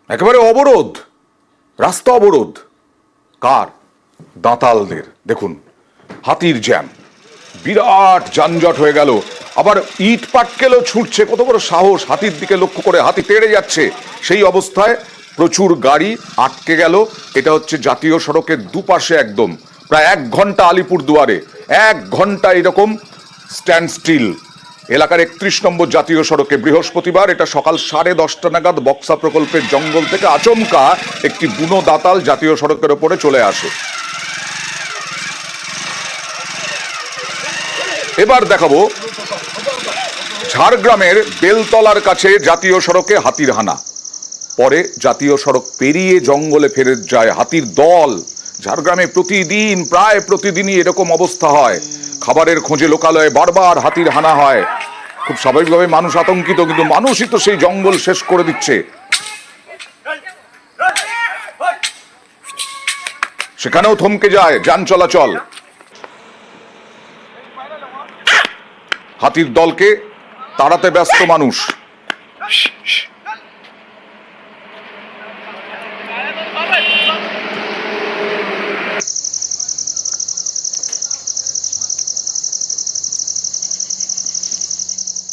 একেবারে অবরোধ, রাস্তা অবরোধ। কার? দাঁতালদের। দেখুন, হাতির জ্যাম, বিরাট যানজট হয়ে গেল। আবার ইট পাটকেলও ছুটছে, কত বড় সাহস! হাতির দিকে লক্ষ্য করে হাতি তেড়ে যাচ্ছে। সেই অবস্থায় প্রচুর গাড়ি আটকে গেল। এটা হচ্ছে জাতীয় সড়কের দুপাশে, একদম প্রায় 1 ঘন্টা আলিপুরদুয়ারে, 1 ঘন্টা এরকম স্ট্যান্ড স্টিল। এলাকার 31 নম্বর জাতীয় সড়কে বৃহস্পতিবার, এটা সকাল 10:30 নাগাদ বক্সা প্রকল্পের জঙ্গল থেকে আচমকা একটি বুনো দাঁতাল জাতীয় সড়কের ওপরে চলে আসে। এবার দেখাবো ঝাড়গ্রামের বেলতলার কাছে জাতীয় সড়কে হাতির হানা। পরে জাতীয় সড়ক পেরিয়ে জঙ্গলে ফেরত যায় হাতির দল। ঝাড়গ্রামে প্রতিদিন, প্রায় প্রতিদিনই এরকম অবস্থা হয়। খাবারের খোঁজে লোকালয়ে বারবার হাতির হানা হয়। খুব স্বাভাবিকভাবে মানুষ আতঙ্কিত, কিন্তু মানুষই তো সেই জঙ্গল শেষ করে দিচ্ছে। সেখানেও থমকে যায় যান চলাচল। হাতির দলকে তাড়াতে ব্যস্ত মানুষ।